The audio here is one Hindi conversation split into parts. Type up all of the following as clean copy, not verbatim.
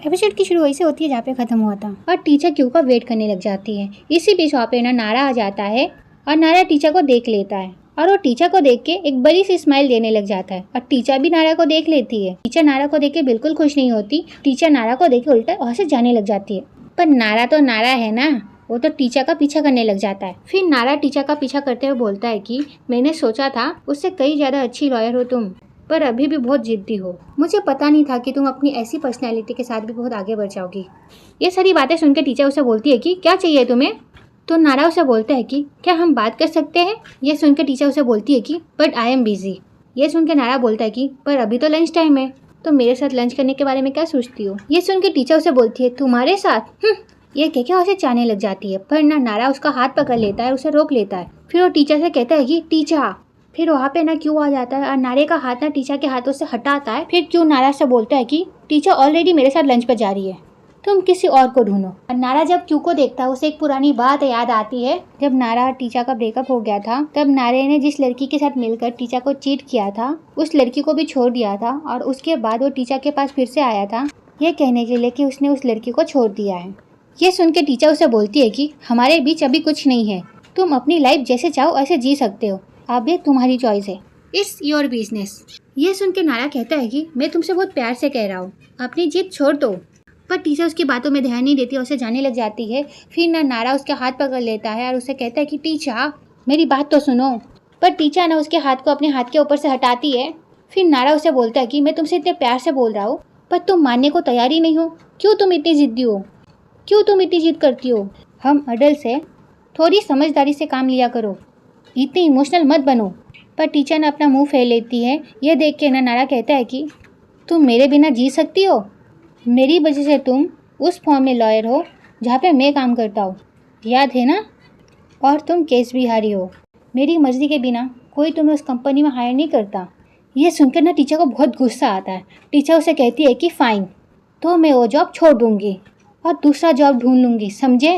एपिसोड की शुरू वैसे होती है जहाँ पे खत्म हुआ था और टीचर क्यू का वेट करने लग जाती है। इसी बीच वहाँ पे नारा आ जाता है और नारा टीचर को देख लेता है और वो टीचर को देख के एक बड़ी सी स्माइल देने लग जाता है और टीचर भी नारा को देख लेती है। टीचर नारा को देख के बिल्कुल खुश नहीं होती। टीचर नारा को देख के उल्टा वहाँ से जाने लग जाती है। पर नारा तो नारा है ना, वो तो टीचर का पीछा करने लग जाता है। फिर नारा टीचर का पीछा करते हुए बोलता है कि मैंने सोचा था उससे कई ज़्यादा अच्छी लॉयर हो तुम, पर अभी भी बहुत जिद्दी हो। मुझे पता नहीं था कि तुम अपनी ऐसी पर्सनैलिटी के साथ भी बहुत आगे बढ़ जाओगी। ये सारी बातें सुन के टीचर उसे बोलती है कि क्या चाहिए तुम्हें। तो नारा उसे बोलता है कि क्या हम बात कर सकते हैं। ये सुन के टीचर उसे बोलती है कि बट आई एम बिजी। ये सुन के नारा बोलता है कि पर अभी तो लंच टाइम है, तो मेरे साथ लंच करने के बारे में क्या सोचती हो। ये सुन के टीचर उसे बोलती है तुम्हारे साथ। ये कह के उसे चाहने लग जाती है, पर नारा उसका हाथ पकड़ लेता है, उसे रोक लेता है। फिर वो टीचर से कहता है कि टीचर। फिर वहाँ पे क्यों आ जाता है और नारे का हाथ टीचर के हाथों से हटाता है। फिर क्यों नारा से बोलता है कि टीचर ऑलरेडी मेरे साथ लंच पर जा रही है, तुम किसी और को ढूंढो। और नारा जब क्यू को देखता है उसे एक पुरानी बात याद आती है। जब नारा और टीचर का ब्रेकअप हो गया था तब नारे ने जिस लड़की के साथ मिलकर टीचर को चीट किया था उस लड़की को भी छोड़ दिया था और उसके बाद वो टीचर के पास फिर से आया था ये कहने के लिए कि उसने उस लड़की को छोड़ दिया है। ये सुन के टीचर उसे बोलती है कि हमारे बीच अभी कुछ नहीं है, तुम अपनी लाइफ जैसे चाहो ऐसे जी सकते हो, अब ये तुम्हारी चॉइस है, इट्स योर बिजनेस। ये सुन के नारा कहता है कि मैं तुमसे बहुत प्यार से कह रहा हूँ, अपनी जिद छोड़ दो। पर टीचर उसकी बातों में ध्यान नहीं देती और उसे जाने लग जाती है। फिर नारा उसके हाथ पकड़ लेता है और उसे कहता है कि टीचर मेरी बात तो सुनो। पर टीचर उसके हाथ को अपने हाथ के ऊपर से हटाती है। फिर नारा उसे बोलता है कि मैं तुमसे इतने प्यार से बोल रहा हूँ पर तुम मानने को तैयार ही नहीं हो। क्यों तुम इतनी जिद्दी हो, क्यों तुम इतनी जिद करती हो। हम अडल्ट है, थोड़ी समझदारी से काम लिया करो, इतनी इमोशनल मत बनो। पर टीचर ने अपना मुंह फेर लेती है। ये देख के नारा कहता है कि तुम मेरे बिना जी सकती हो, मेरी वजह से तुम उस फॉर्म में लॉयर हो जहाँ पे मैं काम करता हूँ, याद है ना, और तुम केस भी हारी हो। मेरी मर्जी के बिना कोई तुम्हें उस कंपनी में हायर नहीं करता। ये सुनकर टीचर को बहुत गुस्सा आता है। टीचर उसे कहती है कि फ़ाइन, तो मैं वो जॉब छोड़ दूँगी और दूसरा जॉब ढूंढ लूँगी, समझे।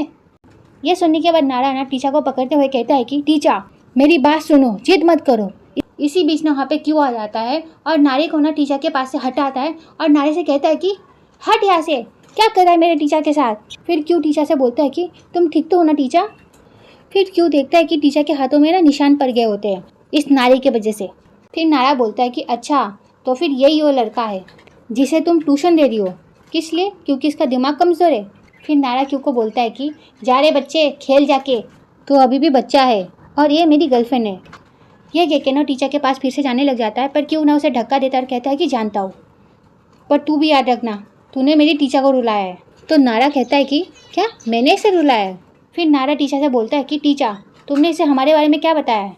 ये सुनने के बाद नारा टीचर को पकड़ते हुए कहता है कि टीचर मेरी बात सुनो, जिद मत करो। इसी बीच वहाँ पे क्यों आ जाता है और नारे को टीचर के पास से हटाता है और नारे से कहता है कि हट यहाँ से, क्या कर रहा है मेरे टीचर के साथ। फिर क्यों टीचर से बोलता है कि तुम ठीक तो हो ना टीचर। फिर क्यों देखता है कि टीचर के हाथों में निशान पड़ गए होते हैं इस नारे की वजह से। फिर नारा बोलता है कि अच्छा तो फिर यही वो लड़का है जिसे तुम ट्यूशन दे रही हो, किस लिए, क्योंकि इसका दिमाग कमज़ोर है। फिर नारा क्यों को बोलता है कि जा रे बच्चे खेल जाके, तो अभी भी बच्चा है और ये मेरी गर्लफ्रेंड है। ये कह के टीचर के पास फिर से जाने लग जाता है। पर क्यों उसे धक्का देता और कहता है कि जानता हूँ, पर तू भी याद रखना तूने मेरी टीचर को रुलाया है। तो नारा कहता है कि क्या मैंने इसे रुलाया है। फिर नारा टीचर से बोलता है कि टीचर तुमने इसे हमारे बारे में क्या बताया है,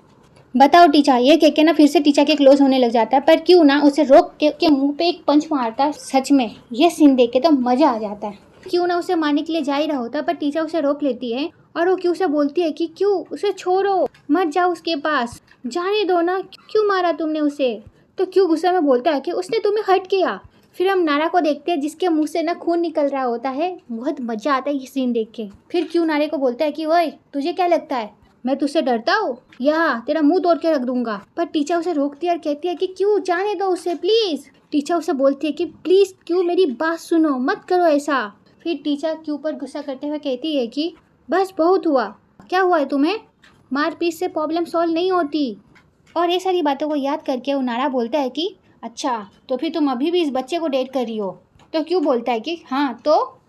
बताओ टीचर। ये कह के फिर से टीचर के क्लोज होने लग जाता है। पर क्यों उसे रोक के मुंह पे एक पंच मारता है। सच में ये सीन देख के तो मजा आ जाता है। क्यों उसे मारने के लिए जा ही रहा होता पर टीचर उसे रोक लेती है और वो क्यों से बोलती है कि क्यों उसे छोड़ो, मत जाओ उसके पास, जाने दो ना, क्यों मारा तुमने उसे। तो क्यों गुस्से में बोलता है कि उसने तुम्हें हर्ट किया। फिर हम नारा को देखते हैं जिसके मुंह से खून निकल रहा होता है। बहुत मजा आता है ये सीन देख के। फिर क्यों नारे को बोलता है कि ओए तुझे क्या लगता है मैं तुझसे डरता हूँ, यहाँ तेरा मुंह तोड़ के रख दूंगा। पर टीचर उसे रोकती है और कहती है कि क्यों जाने दो उसे प्लीज। टीचर उसे बोलती है कि प्लीज क्यों मेरी बात सुनो, मत करो ऐसा। फिर टीचर क्यों पर गुस्सा करते हुए कहती है कि बस बहुत हुआ, क्या हुआ है तुम्हें, मारपीट से प्रॉब्लम सॉल्व नहीं होती। और ये सारी बातों को याद करके वो नारा बोलता है कि अच्छा तो फिर तुम अभी भी इस बच्चे को डेट कर रही हो। तो क्यों बोलता है कि हाँ तो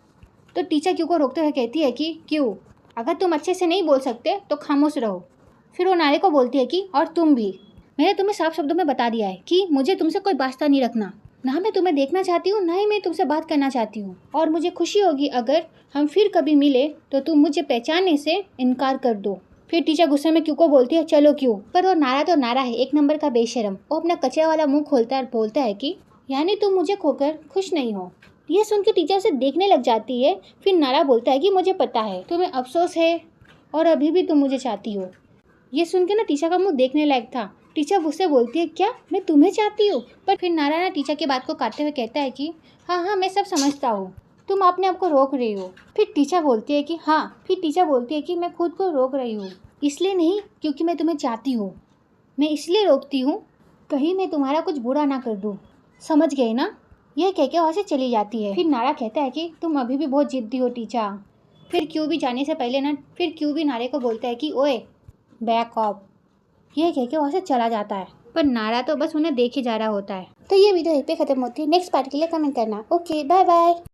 टीचर क्यों को रोकते हुए कहती है कि क्यों अगर तुम अच्छे से नहीं बोल सकते तो खामोश रहो। फिर वो नारे को बोलती है कि और तुम भी, मैंने तुम्हें साफ शब्दों में बता दिया है कि मुझे तुमसे कोई वास्ता नहीं रखना, ना मैं तुम्हें देखना चाहती हूँ ना ही मैं तुमसे बात करना चाहती हूँ। और मुझे खुशी होगी अगर हम फिर कभी मिले तो तुम मुझे पहचानने से इनकार कर दो। फिर टीचर गुस्से में क्यों को बोलती है चलो क्यों। पर वो नारा तो नारा है, एक नंबर का बेशरम। वो अपना कचरा वाला मुंह खोलता है और बोलता है कि यानी तुम मुझे खोकर खुश नहीं हो। ये सुन के टीचर से देखने लग जाती है। फिर नारा बोलता है कि मुझे पता है तुम्हें अफसोस है और अभी भी तुम मुझे चाहती हो। ये सुन के टीचर का मुंह देखने लायक था। टीचर उससे बोलती है क्या मैं तुम्हें चाहती हूँ। पर फिर नारा टीचर की बात को काटते हुए कहता है कि हाँ मैं सब समझता हूँ, तुम अपने आप को रोक रही हो। फिर टीचर बोलती है कि हाँ, फिर टीचर बोलती है कि मैं खुद को रोक रही हूँ, इसलिए नहीं क्योंकि मैं तुम्हें चाहती हूँ, मैं इसलिए रोकती हूँ कहीं मैं तुम्हारा कुछ बुरा ना कर दूँ, समझ गए ना। यह कह के वहाँ से चली जाती है। फिर नारा कहता है कि तुम अभी भी बहुत जिद्दी हो टीचा। फिर क्यू भी जाने से पहले नारे को बोलता है कि ओए बैक ऑफ। यह कह के वहाँ से चला जाता है, पर नारा तो बस उन्हें देखे जा रहा होता है। तो ये वीडियो यहीं पे खत्म होती है। नेक्स्ट पार्ट के लिए कमेंट करना। Okay bye bye.